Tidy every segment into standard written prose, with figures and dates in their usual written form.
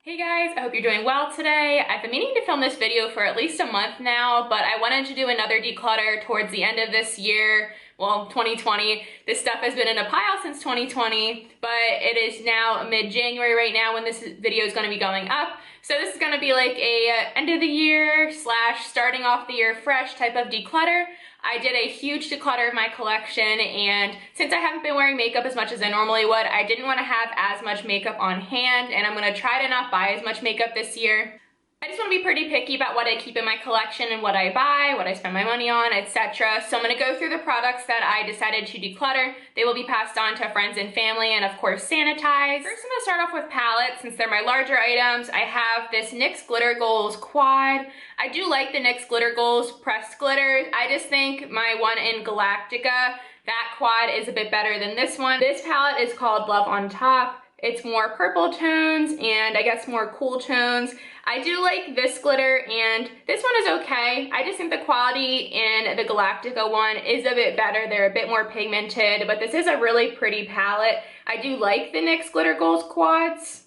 Hey guys, I hope you're doing well today. I've been meaning to film this video for at least a month now, but I wanted to do another declutter towards the end of this year. Well, 2020. This stuff has been in a pile since 2020, but it is now mid-January right now when this video is going to be going up. So this is going to be like a end of the year / starting off the year fresh type of declutter. I did a huge declutter of my collection, and since I haven't been wearing makeup as much as I normally would, I didn't want to have as much makeup on hand, and I'm going to try to not buy as much makeup this year. I just want to be pretty picky about what I keep in my collection and what I buy, what I spend my money on, etc. So I'm going to go through the products that I decided to declutter. They will be passed on to friends and family and of course sanitized. First I'm going to start off with palettes since they're my larger items. I have this NYX Glitter Goals quad. I do like the NYX Glitter Goals pressed glitter. I just think my one in Galactica, that quad is a bit better than this one. This palette is called Love on Top. It's more purple tones and I guess more cool tones. I do like this glitter and this one is okay. I just think the quality in the Galactica one is a bit better. They're a bit more pigmented, but this is a really pretty palette. I do like the NYX Glitter Goals quads.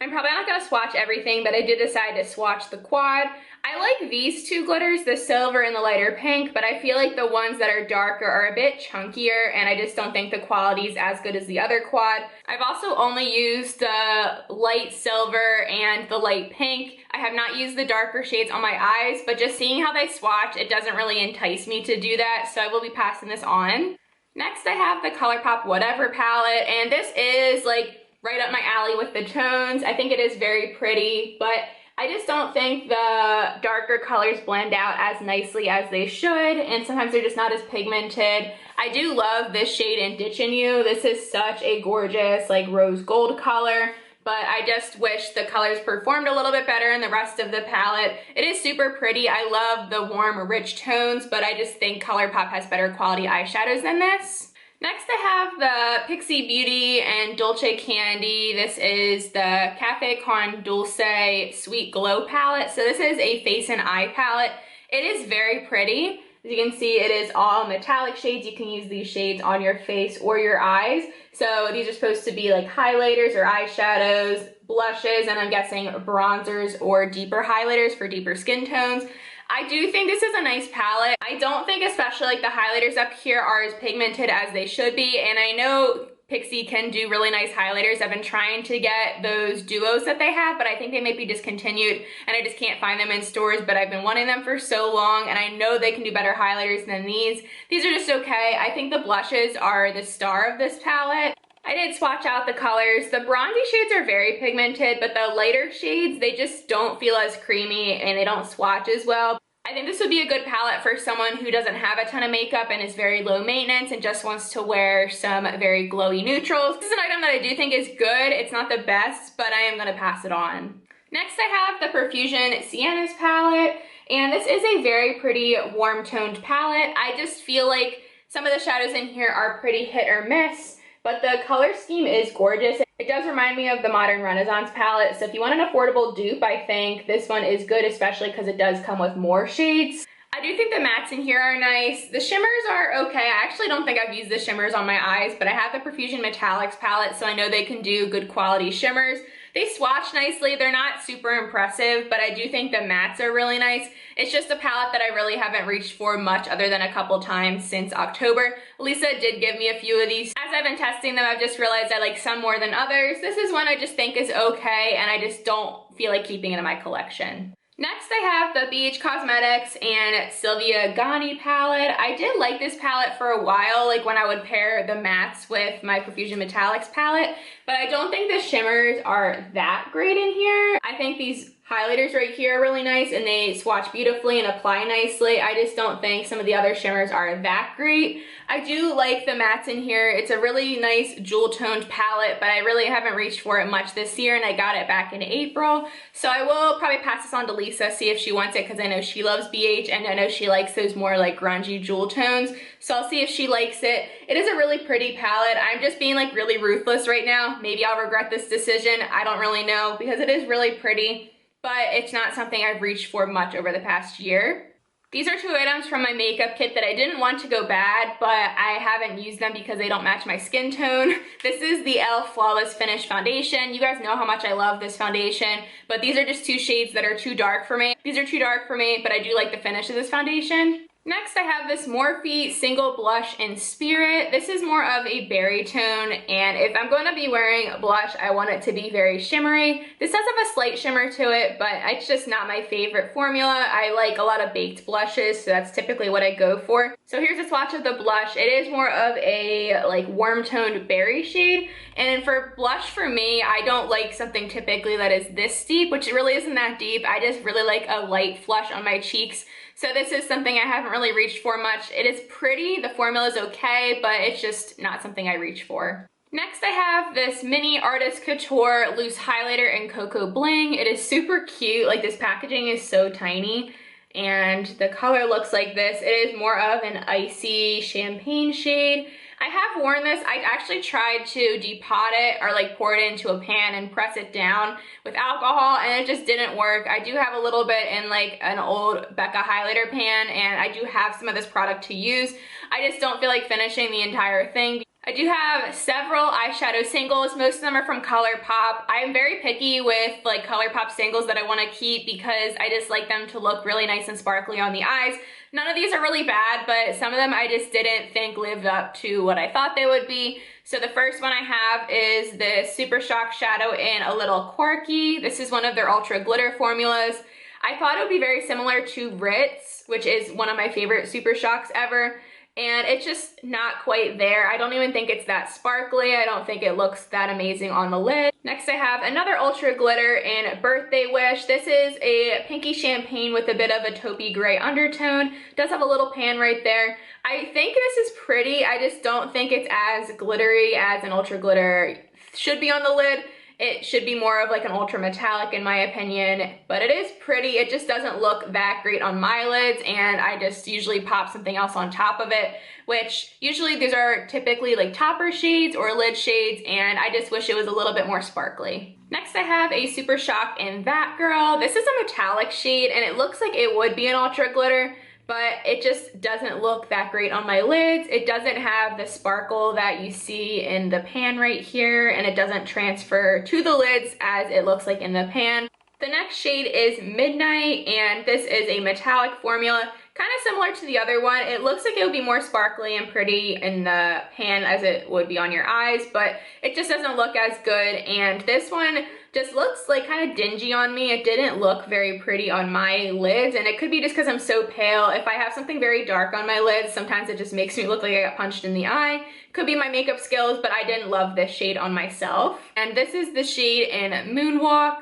I'm probably not going to swatch everything, but I did decide to swatch the quad. I like these two glitters, the silver and the lighter pink, but I feel like the ones that are darker are a bit chunkier, and I just don't think the quality is as good as the other quad. I've also only used the light silver and the light pink. I have not used the darker shades on my eyes, but just seeing how they swatch, it doesn't really entice me to do that, so I will be passing this on. Next, I have the Colourpop Whatever palette, and this is like right up my alley with the tones. I think it is very pretty, but I just don't think the darker colors blend out as nicely as they should, and sometimes they're just not as pigmented. I do love this shade in Ditchin' You. This is such a gorgeous like rose gold color, but I just wish the colors performed a little bit better in the rest of the palette. It is super pretty. I love the warm, rich tones, but I just think Colourpop has better quality eyeshadows than this. Next I have the Pixi Beauty and Dulce Candy. This is the Cafe Con Dulce Sweet Glow palette. So this is a face and eye palette. It is very pretty. As you can see, it is all metallic shades. You can use these shades on your face or your eyes. So these are supposed to be like highlighters or eyeshadows, blushes, and I'm guessing bronzers or deeper highlighters for deeper skin tones. I do think this is a nice palette. I don't think especially like the highlighters up here are as pigmented as they should be, and I know Pixi can do really nice highlighters. I've been trying to get those duos that they have, but I think they may be discontinued and I just can't find them in stores, but I've been wanting them for so long and I know they can do better highlighters than these. These are just okay. I think the blushes are the star of this palette. I did swatch out the colors. The bronzy shades are very pigmented, but the lighter shades, they just don't feel as creamy and they don't swatch as well. I think this would be a good palette for someone who doesn't have a ton of makeup and is very low maintenance and just wants to wear some very glowy neutrals. This is an item that I do think is good. It's not the best, but I am going to pass it on. Next I have the Profusion Siennas palette, and this is a very pretty warm toned palette. I just feel like some of the shadows in here are pretty hit or miss, but the color scheme is gorgeous. It does remind me of the Modern Renaissance palette, so if you want an affordable dupe, I think this one is good, especially because it does come with more shades. I do think the mattes in here are nice. The shimmers are okay. I actually don't think I've used the shimmers on my eyes, but I have the Profusion Metallics palette, so I know they can do good quality shimmers. They swatch nicely. They're not super impressive, but I do think the mattes are really nice. It's just a palette that I really haven't reached for much other than a couple times since October. Lisa did give me a few of these. As I've been testing them, I've just realized I like some more than others. This is one I just think is okay, and I just don't feel like keeping it in my collection. Next I have the BH Cosmetics and Sylvia Gani palette. I did like this palette for a while, like when I would pair the mattes with my Profusion Metallics palette, but I don't think the shimmers are that great in here. I think these highlighters right here are really nice and they swatch beautifully and apply nicely. I just don't think some of the other shimmers are that great. I do like the mattes in here. It's a really nice jewel toned palette, but I really haven't reached for it much this year and I got it back in April. So I will probably pass this on to Lisa, see if she wants it, because I know she loves BH and I know she likes those more like grungy jewel tones. So I'll see if she likes it. It is a really pretty palette. I'm just being like really ruthless right now. Maybe I'll regret this decision. I don't really know because it is really pretty, but it's not something I've reached for much over the past year. These are two items from my makeup kit that I didn't want to go bad, but I haven't used them because they don't match my skin tone. This is the e.l.f. Flawless Finish Foundation. You guys know how much I love this foundation, but these are just two shades that are too dark for me. These are too dark for me, but I do like the finish of this foundation. Next, I have this Morphe Single Blush in Spirit. This is more of a berry tone, and if I'm going to be wearing blush, I want it to be very shimmery. This does have a slight shimmer to it, but it's just not my favorite formula. I like a lot of baked blushes, so that's typically what I go for. So here's a swatch of the blush. It is more of a like warm toned berry shade, and for blush for me, I don't like something typically that is this deep, which it really isn't that deep. I just really like a light flush on my cheeks. So this is something I haven't really reached for much. It is pretty, the formula is okay, but it's just not something I reach for. Next I have this mini Artist Couture loose highlighter in Coco Bling. It is super cute, like this packaging is so tiny, and the color looks like this. It is more of an icy champagne shade. I have worn this. I actually tried to depot it or like pour it into a pan and press it down with alcohol, and it just didn't work. I do have a little bit in like an old Becca highlighter pan, and I do have some of this product to use. I just don't feel like finishing the entire thing. I do have several eyeshadow singles. Most of them are from Colourpop. I'm very picky with like Colourpop singles that I want to keep because I just like them to look really nice and sparkly on the eyes. None of these are really bad, but some of them I just didn't think lived up to what I thought they would be. So the first one I have is this Supershock shadow in a little Quarky. This is one of their ultra glitter formulas. I thought it would be very similar to Ritz, which is one of my favorite Supershocks ever. And it's just not quite there. I don't even think it's that sparkly. I don't think it looks that amazing on the lid. Next I have another ultra glitter in Birthday Wish. This is a pinky champagne with a bit of a taupey gray undertone. It does have a little pan right there. I think this is pretty. I just don't think it's as glittery as an ultra glitter should be on the lid. It should be more of like an ultra metallic in my opinion, but it is pretty. It just doesn't look that great on my lids, and I just usually pop something else on top of it, which usually these are typically like topper shades or lid shades, and I just wish it was a little bit more sparkly. Next I have a Supershock in That Girl. This is a metallic shade, and it looks like it would be an ultra glitter, but it just doesn't look that great on my lids. It doesn't have the sparkle that you see in the pan right here, and it doesn't transfer to the lids as it looks like in the pan. The next shade is Midnight, and this is a metallic formula, kind of similar to the other one. It looks like it would be more sparkly and pretty in the pan as it would be on your eyes, but it just doesn't look as good, and this one just looks like kind of dingy on me. It didn't look very pretty on my lids, and it could be just because I'm so pale. If I have something very dark on my lids, sometimes it just makes me look like I got punched in the eye. Could be my makeup skills, but I didn't love this shade on myself. And this is the shade in Moonwalk.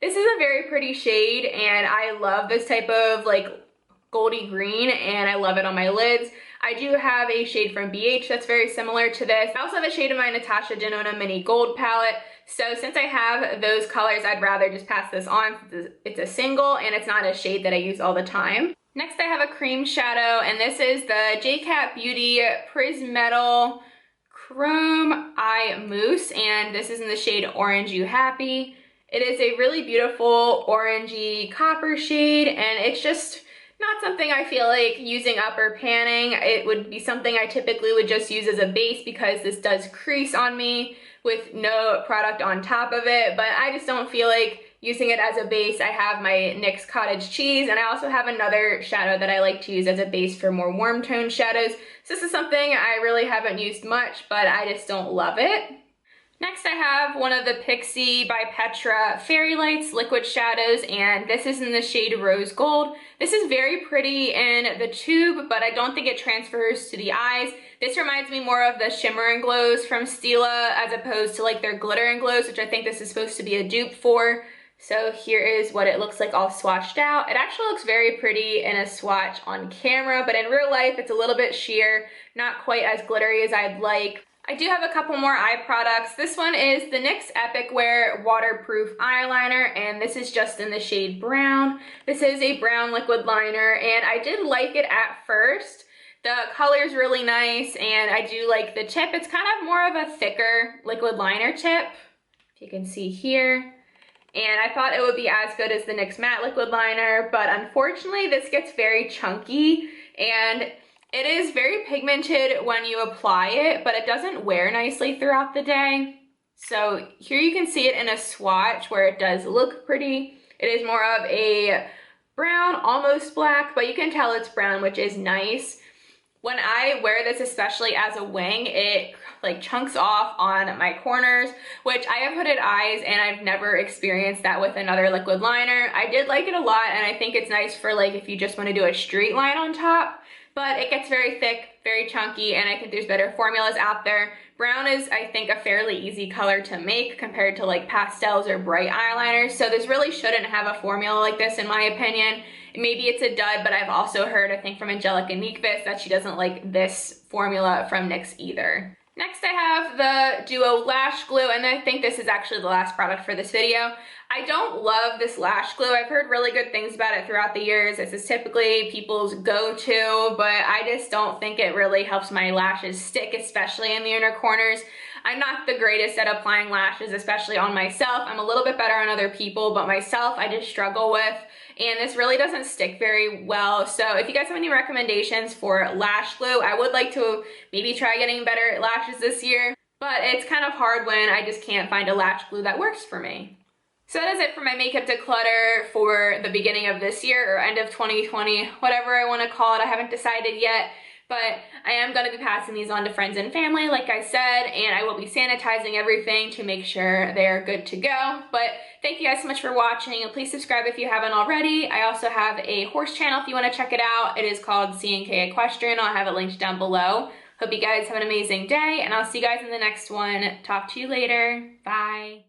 This is a very pretty shade, and I love this type of like goldy green, and I love it on my lids. I do have a shade from BH that's very similar to this. I also have a shade in my Natasha Denona Mini Gold palette. So since I have those colors, I'd rather just pass this on. It's a single, and it's not a shade that I use all the time. Next I have a cream shadow, and this is the J.Cat Beauty Prismetal Chrome Eye Mousse, and this is in the shade Orange You Happy. It is a really beautiful orangey copper shade, and it's just not something I feel like using up or panning. It would be something I typically would just use as a base because this does crease on me with no product on top of it, but I just don't feel like using it as a base. I have my NYX Cottage Cheese, and I also have another shadow that I like to use as a base for more warm tone shadows. So this is something I really haven't used much, but I just don't love it. Next I have one of the Pixi by Petra Fairy Lights liquid shadows, and this is in the shade Rose Gold. This is very pretty in the tube, but I don't think it transfers to the eyes. This reminds me more of the Shimmer and Glows from Stila as opposed to like their Glitter and Glows, which I think this is supposed to be a dupe for. So here is what it looks like all swatched out. It actually looks very pretty in a swatch on camera, but in real life it's a little bit sheer, not quite as glittery as I'd like. I do have a couple more eye products. This one is the NYX Epic Wear Waterproof Eyeliner, and this is just in the shade Brown. This is a brown liquid liner, and I did like it at first. The color is really nice, and I do like the tip. It's kind of more of a thicker liquid liner tip, if you can see here. and I thought it would be as good as the NYX matte liquid liner, but unfortunately this gets very chunky, and it is very pigmented when you apply it, but it doesn't wear nicely throughout the day. So here you can see it in a swatch where it does look pretty. It is more of a brown, almost black, but you can tell it's brown, which is nice. When I wear this, especially as a wing, it like chunks off on my corners, which I have hooded eyes and I've never experienced that with another liquid liner. I did like it a lot, and I think it's nice for like if you just want to do a straight line on top, but it gets very thick, very chunky, and I think there's better formulas out there. Brown is, I think, a fairly easy color to make compared to like pastels or bright eyeliners, so this really shouldn't have a formula like this in my opinion. Maybe it's a dud, but I've also heard, I think from Angelica Nikvis, that she doesn't like this formula from NYX either. Next I have the Duo Lash Glue, and I think this is actually the last product for this video. I don't love this lash glue. I've heard really good things about it throughout the years. This is typically people's go-to, but I just don't think it really helps my lashes stick, especially in the inner corners. I'm not the greatest at applying lashes, especially on myself. I'm a little bit better on other people, but myself I just struggle with, and this really doesn't stick very well. So if you guys have any recommendations for lash glue, I would like to maybe try getting better lashes this year, but it's kind of hard when I just can't find a lash glue that works for me. So that is it for my makeup declutter for the beginning of this year, or end of 2020, whatever I want to call it. I haven't decided yet, but I am going to be passing these on to friends and family, like I said, and I will be sanitizing everything to make sure they're good to go. But thank you guys so much for watching, and please subscribe if you haven't already. I also have a horse channel if you want to check it out. It is called C&K Equestrian. I'll have it linked down below. Hope you guys have an amazing day, and I'll see you guys in the next one. Talk to you later. Bye.